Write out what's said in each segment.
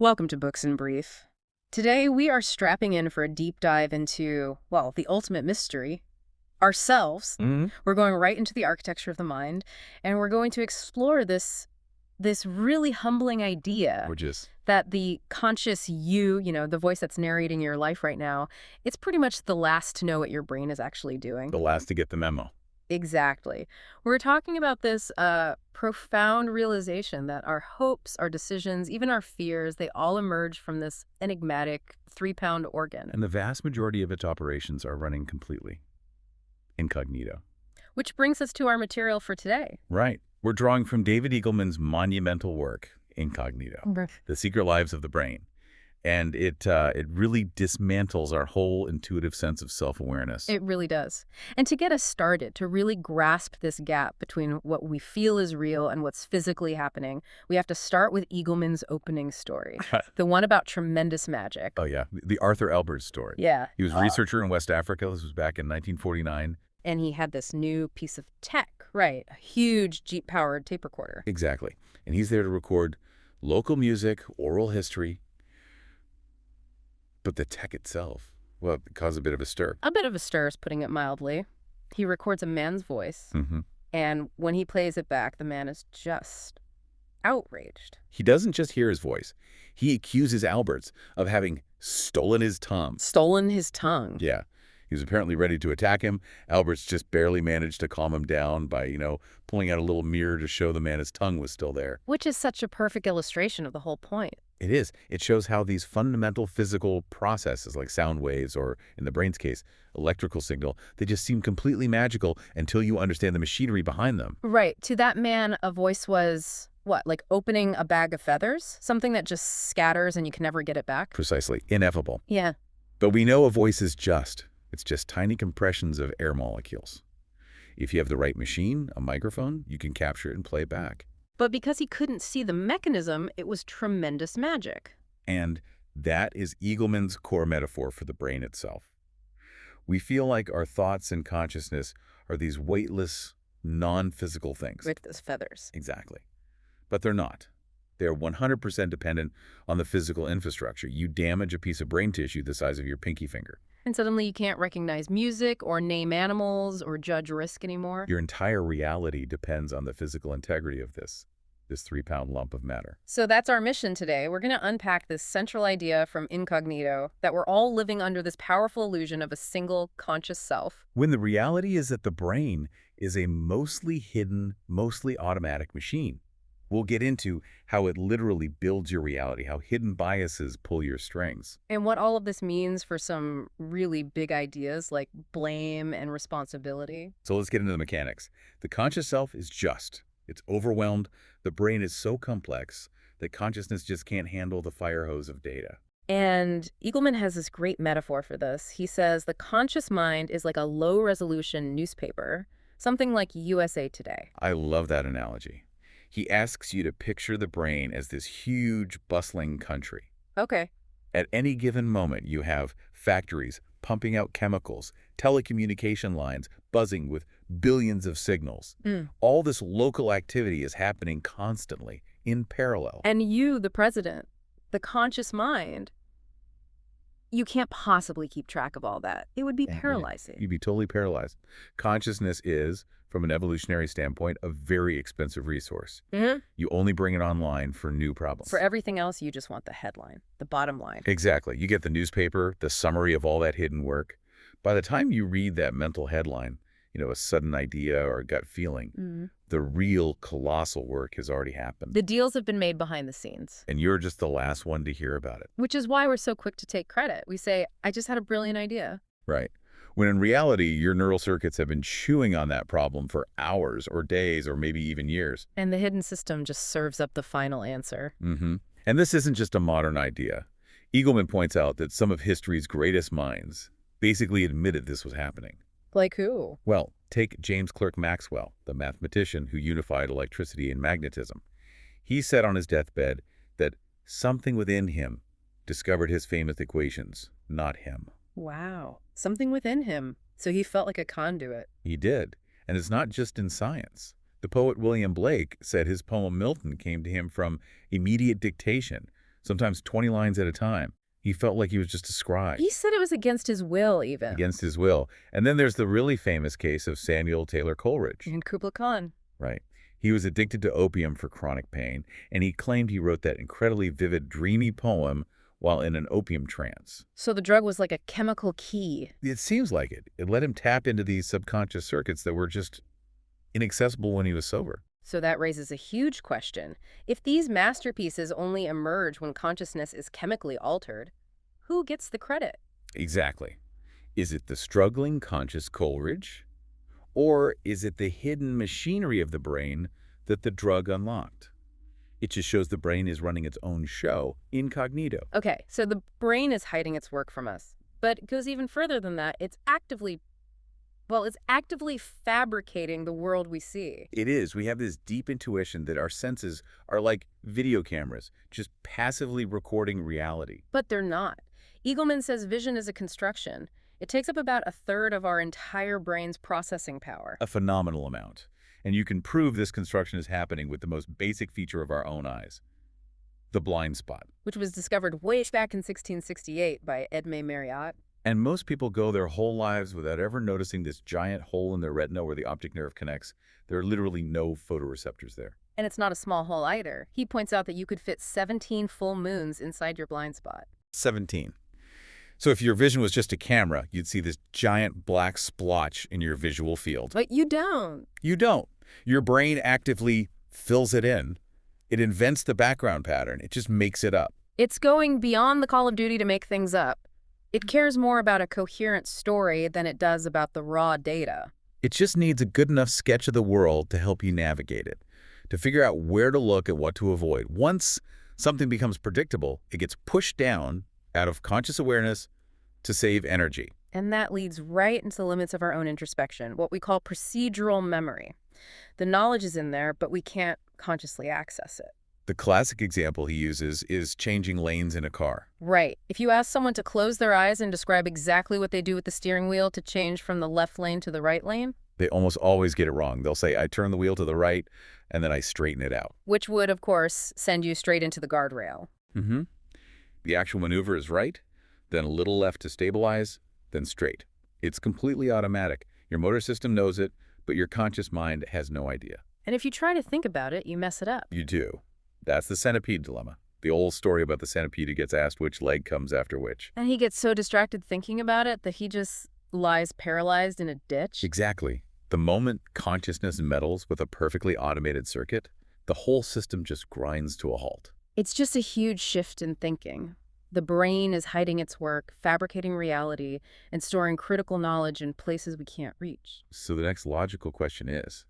Welcome to Books in Brief. Today we are strapping in for a deep dive into, well, the ultimate mystery, ourselves. We're going right into the architecture of the mind, and we're going to explore this really humbling idea Gorgeous. that the conscious you, the voice that's narrating your life right now, it's pretty much the last to know what your brain is actually doing. The last to get the memo. Exactly. We're talking about this profound realization that our hopes, our decisions, even our fears, they all emerge from this enigmatic 3-pound organ. And the vast majority of its operations are running completely incognito. Which brings us to our material for today. Right. We're drawing from David Eagleman's monumental work, Incognito, The Secret Lives of the Brain. And it really dismantles our whole intuitive sense of self-awareness. It really does. And to get us started, to really grasp this gap between what we feel is real and what's physically happening, we have to start with Eagleman's opening story, the one about tremendous magic. Oh, yeah. The Arthur Albers story. Yeah. He was a researcher in West Africa. This was back in 1949. And he had this new piece of tech, right? A huge Jeep-powered tape recorder. Exactly. And he's there to record local music, oral history. But the tech itself, well, it caused a bit of a stir. A bit of a stir is putting it mildly. He records a man's voice, and when he plays it back, the man is just outraged. He doesn't just hear his voice. He accuses Alberts of having stolen his tongue. Stolen his tongue. Yeah. He was apparently ready to attack him. Alberts just barely managed to calm him down by, pulling out a little mirror to show the man his tongue was still there. Which is such a perfect illustration of the whole point. It is. It shows how these fundamental physical processes like sound waves or, in the brain's case, electrical signal, they just seem completely magical until you understand the machinery behind them. Right. To that man, a voice was, what, like opening a bag of feathers? Something that just scatters and you can never get it back? Precisely. Ineffable. Yeah. But we know a voice is it's just tiny compressions of air molecules. If you have the right machine, a microphone, you can capture it and play it back. But because he couldn't see the mechanism, it was tremendous magic. And that is Eagleman's core metaphor for the brain itself. We feel like our thoughts and consciousness are these weightless, non-physical things. With those feathers. Exactly. But they're not. They're 100% dependent on the physical infrastructure. You damage a piece of brain tissue the size of your pinky finger. And suddenly you can't recognize music or name animals or judge risk anymore. Your entire reality depends on the physical integrity of this 3-pound lump of matter. So that's our mission today. We're going to unpack this central idea from Incognito that we're all living under this powerful illusion of a single conscious self. When the reality is that the brain is a mostly hidden, mostly automatic machine. We'll get into how it literally builds your reality, how hidden biases pull your strings. And what all of this means for some really big ideas like blame and responsibility. So let's get into the mechanics. The conscious self is it's overwhelmed. The brain is so complex that consciousness just can't handle the fire hose of data. And Eagleman has this great metaphor for this. He says the conscious mind is like a low-resolution newspaper, something like USA Today. I love that analogy. He asks you to picture the brain as this huge, bustling country. Okay. At any given moment, you have factories pumping out chemicals, telecommunication lines buzzing with billions of signals. All this local activity is happening constantly, in parallel. And you, the president, the conscious mind, you can't possibly keep track of all that. It would be paralyzing. You'd be totally paralyzed. Consciousness is, from an evolutionary standpoint, a very expensive resource. You only bring it online for new problems. For everything else, you just want the headline, the bottom line. Exactly. You get the newspaper, the summary of all that hidden work. By the time you read that mental headline, a sudden idea or a gut feeling, the real colossal work has already happened. The deals have been made behind the scenes. And you're just the last one to hear about it. Which is why we're so quick to take credit. We say, I just had a brilliant idea. Right. When in reality, your neural circuits have been chewing on that problem for hours or days or maybe even years. And the hidden system just serves up the final answer. And this isn't just a modern idea. Eagleman points out that some of history's greatest minds basically admitted this was happening. Like who? Well, take James Clerk Maxwell, the mathematician who unified electricity and magnetism. He said on his deathbed that something within him discovered his famous equations, not him. Wow. Something within him. So he felt like a conduit. He did. And it's not just in science. The poet William Blake said his poem Milton came to him from immediate dictation, sometimes 20 lines at a time. He felt like he was just a scribe. He said it was against his will, even. Against his will. And then there's the really famous case of Samuel Taylor Coleridge. And Kubla Khan. Right. He was addicted to opium for chronic pain, and he claimed he wrote that incredibly vivid, dreamy poem while in an opium trance. So the drug was like a chemical key. It seems like it. It let him tap into these subconscious circuits that were just inaccessible when he was sober. So that raises a huge question. If these masterpieces only emerge when consciousness is chemically altered, who gets the credit? Exactly. Is it the struggling conscious Coleridge? Or is it the hidden machinery of the brain that the drug unlocked? It just shows the brain is running its own show, incognito. Okay, so the brain is hiding its work from us. But it goes even further than that. It's actively fabricating the world we see. It is. We have this deep intuition that our senses are like video cameras, just passively recording reality. But they're not. EAGLEMAN says vision is a construction. It takes up about 1/3 of our entire brain's processing power. A phenomenal amount. And you can prove this construction is happening with the most basic feature of our own eyes, the blind spot. Which was discovered way back in 1668 by Edmé Marriott. And most people go their whole lives without ever noticing this giant hole in their retina where the optic nerve connects. There are literally no photoreceptors there. And it's not a small hole either. He points out that you could fit 17 full moons inside your blind spot. 17. So if your vision was just a camera, you'd see this giant black splotch in your visual field. But you don't. You don't. Your brain actively fills it in. It invents the background pattern. It just makes it up. It's going beyond the Call of Duty to make things up. It cares more about a coherent story than it does about the raw data. It just needs a good enough sketch of the world to help you navigate it, to figure out where to look and what to avoid. Once something becomes predictable, it gets pushed down out of conscious awareness to save energy. And that leads right into the limits of our own introspection, what we call procedural memory. The knowledge is in there, but we can't consciously access it. The classic example he uses is changing lanes in a car. Right. If you ask someone to close their eyes and describe exactly what they do with the steering wheel to change from the left lane to the right lane, They almost always get it wrong. They'll say, I turn the wheel to the right, and then I straighten it out. which would, of course, send you straight into the guardrail. The actual maneuver is right, then a little left to stabilize, then straight. It's completely automatic. Your motor system knows it, but your conscious mind has no idea. And if you try to think about it, you mess it up. You do. That's the centipede dilemma. The old story about the centipede who gets asked which leg comes after which. And he gets so distracted thinking about it that he just lies paralyzed in a ditch. Exactly. The moment consciousness meddles with a perfectly automated circuit, the whole system just grinds to a halt. It's just a huge shift in thinking. The brain is hiding its work, fabricating reality, and storing critical knowledge in places we can't reach. So the next logical question is,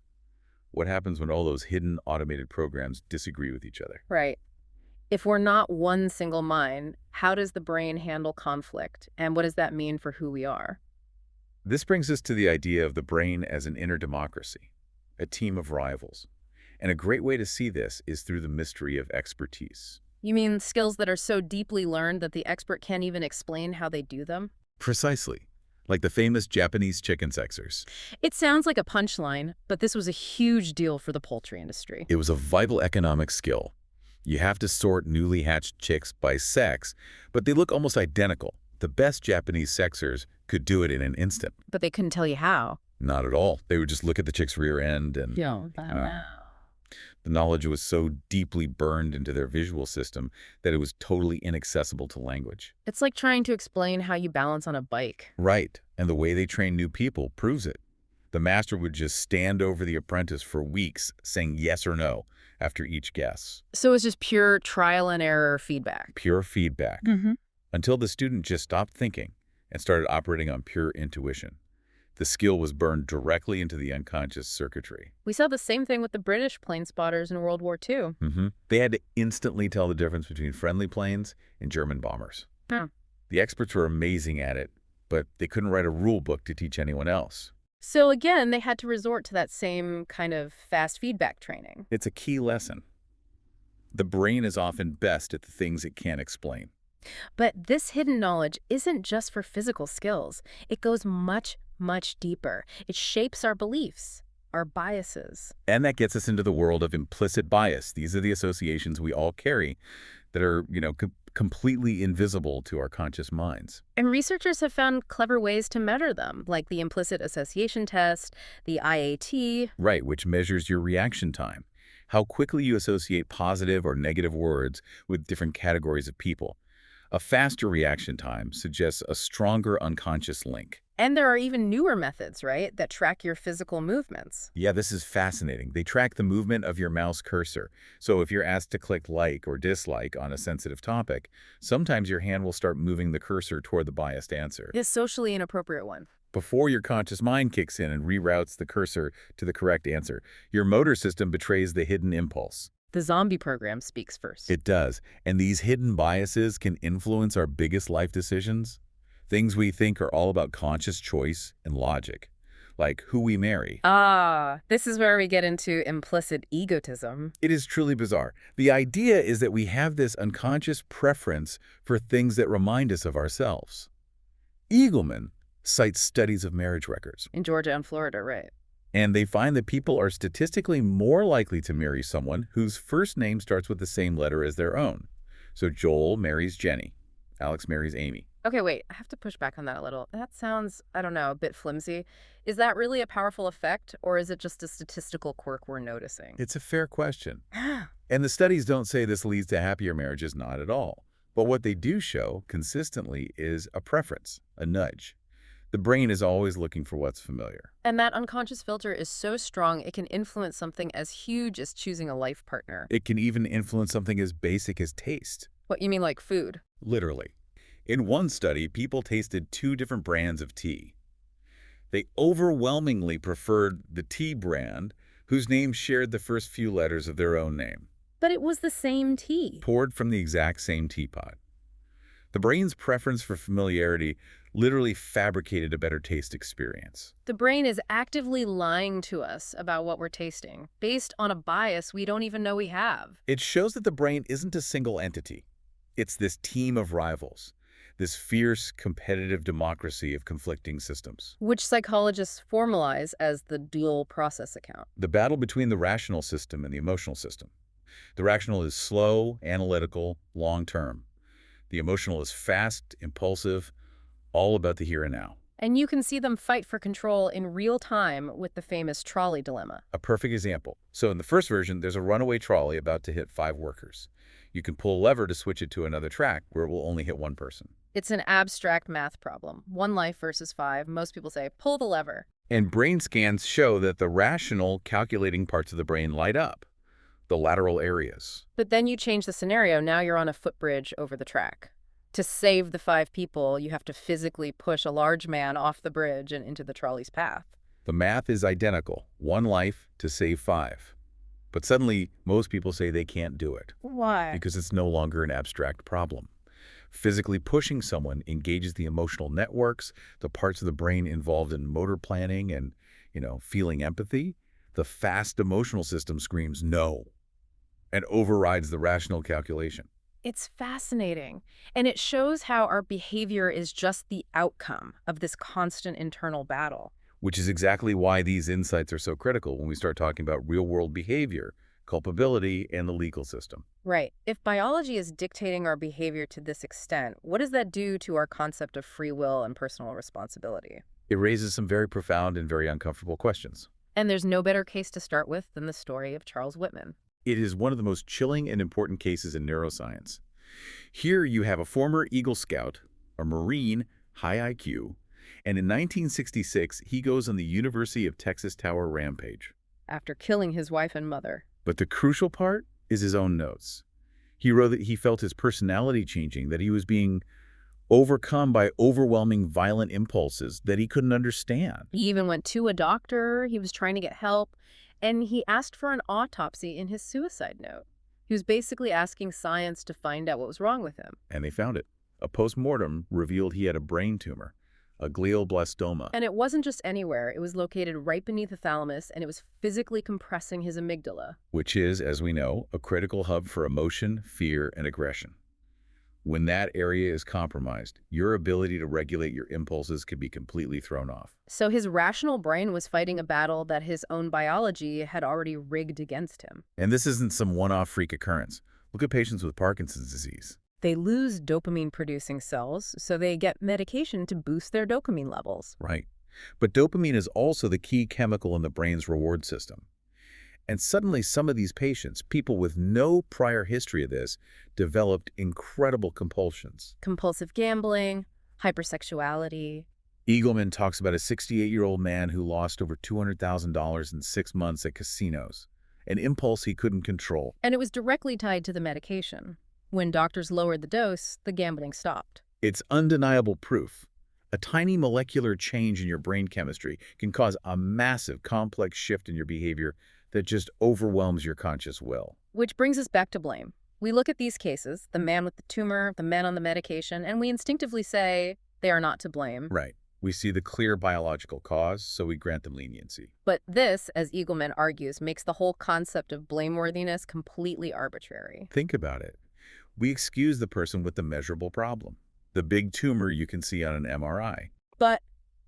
what happens when all those hidden automated programs disagree with each other? Right. If we're not one single mind, how does the brain handle conflict? And what does that mean for who we are? This brings us to the idea of the brain as an inner democracy, a team of rivals. And a great way to see this is through the mystery of expertise. You mean skills that are so deeply learned that the expert can't even explain how they do them? Precisely. Like the famous Japanese chicken sexers. It sounds like a punchline, but this was a huge deal for the poultry industry. It was a vital economic skill. You have to sort newly hatched chicks by sex, but they look almost identical. The best Japanese sexers could do it in an instant. But they couldn't tell you how. Not at all. They would just look at the chick's rear end and... The knowledge was so deeply burned into their visual system that it was totally inaccessible to language. It's like trying to explain how you balance on a bike. Right, and the way they train new people proves it. The master would just stand over the apprentice for weeks, saying yes or no after each guess. So it's just pure trial and error feedback. Pure feedback. Until the student just stopped thinking and started operating on pure intuition. The skill was burned directly into the unconscious circuitry. We saw the same thing with the British plane spotters in World War II. They had to instantly tell the difference between friendly planes and German bombers. The experts were amazing at it, but they couldn't write a rule book to teach anyone else. So again, they had to resort to that same kind of fast feedback training. It's a key lesson. The brain is often best at the things it can't explain. But this hidden knowledge isn't just for physical skills. It goes much, much deeper. It shapes our beliefs, our biases. And that gets us into the world of implicit bias. These are the associations we all carry that are, completely invisible to our conscious minds. And researchers have found clever ways to measure them, like the implicit association test, the IAT. Right, which measures your reaction time, how quickly you associate positive or negative words with different categories of people. A faster reaction time suggests a stronger unconscious link. And there are even newer methods, right, that track your physical movements. Yeah, this is fascinating. They track the movement of your mouse cursor. So if you're asked to click like or dislike on a sensitive topic, sometimes your hand will start moving the cursor toward the biased answer. This socially inappropriate one. Before your conscious mind kicks in and reroutes the cursor to the correct answer, your motor system betrays the hidden impulse. The zombie program speaks first. It does. And these hidden biases can influence our biggest life decisions. Things we think are all about conscious choice and logic, like who we marry. This is where we get into implicit egotism. It is truly bizarre. The idea is that we have this unconscious preference for things that remind us of ourselves. EAGLEMAN cites studies of marriage records. In Georgia and Florida, right. And they find that people are statistically more likely to marry someone whose first name starts with the same letter as their own. So Joel marries Jenny. Alex marries Amy. Okay, wait, I have to push back on that a little. That sounds, I don't know, a bit flimsy. Is that really a powerful effect, or is it just a statistical quirk we're noticing? It's a fair question. And the studies don't say this leads to happier marriages, not at all. But what they do show consistently is a preference, a nudge. The brain is always looking for what's familiar. And that unconscious filter is so strong it can influence something as huge as choosing a life partner. It can even influence something as basic as taste. What, you mean like food? Literally. In one study, people tasted 2 different brands of tea. They overwhelmingly preferred the tea brand, whose name shared the first few letters of their own name. But it was the same tea. Poured from the exact same teapot. The brain's preference for familiarity literally fabricated a better taste experience. The brain is actively lying to us about what we're tasting, based on a bias we don't even know we have. It shows that the brain isn't a single entity. It's this team of rivals, this fierce, competitive democracy of conflicting systems. Which psychologists formalize as the dual process account. The battle between the rational system and the emotional system. The rational is slow, analytical, long-term. The emotional is fast, impulsive, all about the here and now. And you can see them fight for control in real time with the famous trolley dilemma. A perfect example. So in the first version, there's a runaway trolley about to hit 5 workers. You can pull a lever to switch it to another track where it will only hit 1 person. It's an abstract math problem. 1 life versus 5. Most people say, pull the lever. And brain scans show that the rational, calculating parts of the brain light up, the lateral areas. But then you change the scenario. Now you're on a footbridge over the track. To save the 5 people, you have to physically push a large man off the bridge and into the trolley's path. The math is identical. 1 life to save 5. But suddenly, most people say they can't do it. Why? Because it's no longer an abstract problem. Physically pushing someone engages the emotional networks, the parts of the brain involved in motor planning and, feeling empathy. The fast emotional system screams no and overrides the rational calculation. It's fascinating. And it shows how our behavior is just the outcome of this constant internal battle. Which is exactly why these insights are so critical when we start talking about real-world behavior, culpability, and the legal system. Right. If biology is dictating our behavior to this extent, what does that do to our concept of free will and personal responsibility? It raises some very profound and very uncomfortable questions. And there's no better case to start with than the story of Charles Whitman. It is one of the most chilling and important cases in neuroscience. Here you have a former Eagle Scout, a Marine, high IQ, and in 1966 he goes on the University of Texas Tower rampage. After killing his wife and mother. But the crucial part is his own notes. He wrote that he felt his personality changing, that he was being overcome by overwhelming violent impulses that he couldn't understand. He even went to a doctor. He was trying to get help. And he asked for an autopsy in his suicide note. He was basically asking science to find out what was wrong with him. And they found it. A post-mortem revealed he had a brain tumor, a glioblastoma. And it wasn't just anywhere. It was located right beneath the thalamus, and it was physically compressing his amygdala. Which is, as we know, a critical hub for emotion, fear, and aggression. When that area is compromised, your ability to regulate your impulses could be completely thrown off. So his rational brain was fighting a battle that his own biology had already rigged against him. And this isn't some one-off freak occurrence. Look at patients with Parkinson's disease. They lose dopamine-producing cells, so they get medication to boost their dopamine levels. Right. But dopamine is also the key chemical in the brain's reward system. And suddenly some of these patients, people with no prior history of this, developed incredible compulsions. Compulsive gambling, hypersexuality. EAGLEMAN talks about a 68-year-old man who lost over $200,000 in 6 months at casinos, an impulse he couldn't control. And it was directly tied to the medication. When doctors lowered the dose, the gambling stopped. It's undeniable proof. A tiny molecular change in your brain chemistry can cause a massive, complex shift in your behavior that just overwhelms your conscious will. Which brings us back to blame. We look at these cases, the man with the tumor, the man on the medication, and we instinctively say they are not to blame. Right. We see the clear biological cause, so we grant them leniency. But this, as EAGLEMAN argues, makes the whole concept of blameworthiness completely arbitrary. Think about it. We excuse the person with the measurable problem, the big tumor you can see on an MRI. But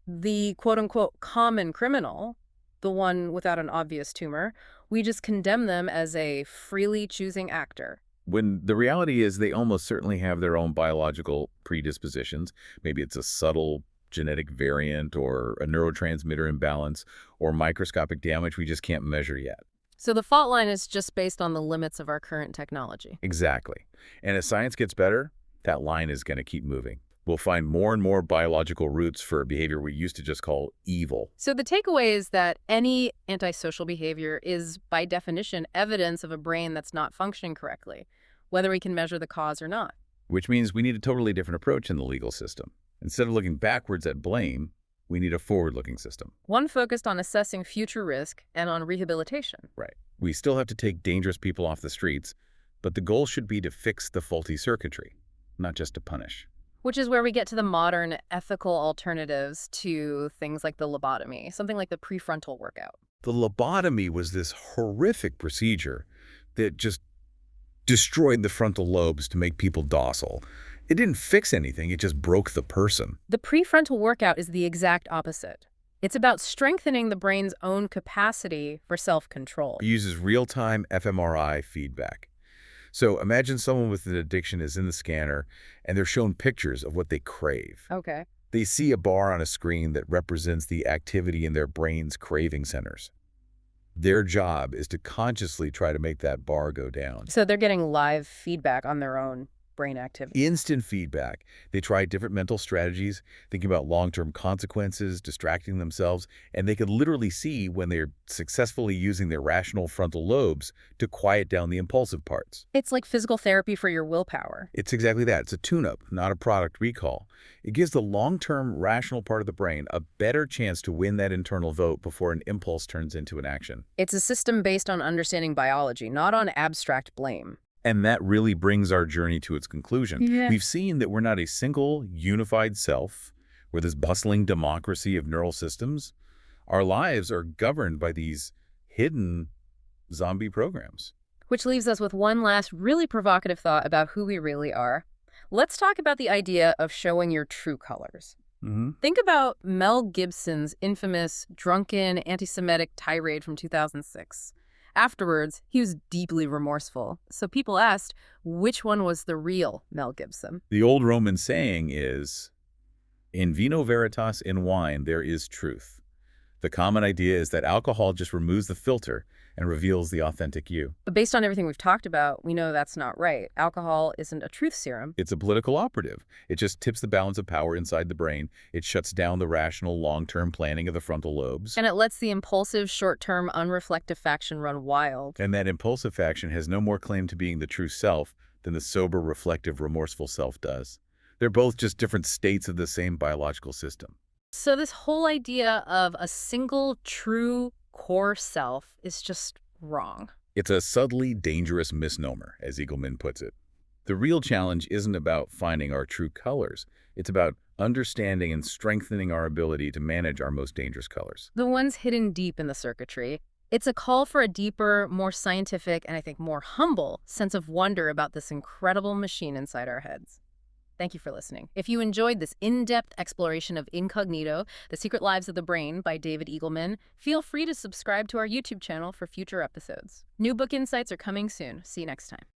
the quote-unquote common criminal, the one without an obvious tumor, we just condemn them as a freely choosing actor. When the reality is they almost certainly have their own biological predispositions. Maybe it's a subtle genetic variant or a neurotransmitter imbalance or microscopic damage we just can't measure yet. So the fault line is just based on the limits of our current technology. Exactly. And as science gets better, that line is going to keep moving. We'll find more and more biological roots for behavior we used to just call evil. So the takeaway is that any antisocial behavior is, by definition, evidence of a brain that's not functioning correctly, whether we can measure the cause or not. Which means we need a totally different approach in the legal system. Instead of looking backwards at blame, we need a forward-looking system. One focused on assessing future risk and on rehabilitation. Right. We still have to take dangerous people off the streets, but the goal should be to fix the faulty circuitry, not just to punish. Which is where we get to the modern ethical alternatives to things like the lobotomy, something like the prefrontal workout. The lobotomy was this horrific procedure that just destroyed the frontal lobes to make people docile. It didn't fix anything, it just broke the person. The prefrontal workout is the exact opposite. It's about strengthening the brain's own capacity for self-control. It uses real-time fMRI feedback. So imagine someone with an addiction is in the scanner and they're shown pictures of what they crave. Okay. They see a bar on a screen that represents the activity in their brain's craving centers. Their job is to consciously try to make that bar go down. So they're getting live feedback on their own brain activity. Instant feedback. They try different mental strategies, thinking about long-term consequences, distracting themselves, and they can literally see when they're successfully using their rational frontal lobes to quiet down the impulsive parts. It's like physical therapy for your willpower. It's exactly that. It's a tune-up, not a product recall. It gives the long-term rational part of the brain a better chance to win that internal vote before an impulse turns into an action. It's a system based on understanding biology, not on abstract blame. And that really brings our journey to its conclusion. Yeah. We've seen that we're not a single, unified self. We're this bustling democracy of neural systems. Our lives are governed by these hidden zombie programs. Which leaves us with one last really provocative thought about who we really are. Let's talk about the idea of showing your true colors. Think about Mel Gibson's infamous drunken anti-Semitic tirade from 2006. Afterwards, he was deeply remorseful. So people asked, which one was the real Mel Gibson? The old Roman saying is, in vino veritas, in wine, there is truth. The common idea is that alcohol just removes the filter and reveals the authentic you. But based on everything we've talked about, we know that's not right. Alcohol isn't a truth serum. It's a political operative. It just tips the balance of power inside the brain. It shuts down the rational, long-term planning of the frontal lobes. And it lets the impulsive, short-term, unreflective faction run wild. And that impulsive faction has no more claim to being the true self than the sober, reflective, remorseful self does. They're both just different states of the same biological system. So this whole idea of a single, true, core self is just wrong. It's a subtly dangerous misnomer, as EAGLEMAN puts it. The real challenge isn't about finding our true colors. It's about understanding and strengthening our ability to manage our most dangerous colors. The ones hidden deep in the circuitry. It's a call for a deeper, more scientific, and I think more humble sense of wonder about this incredible machine inside our heads. Thank you for listening. If you enjoyed this in-depth exploration of Incognito, The Secret Lives of the Brain by David Eagleman, feel free to subscribe to our YouTube channel for future episodes. New book insights are coming soon. See you next time.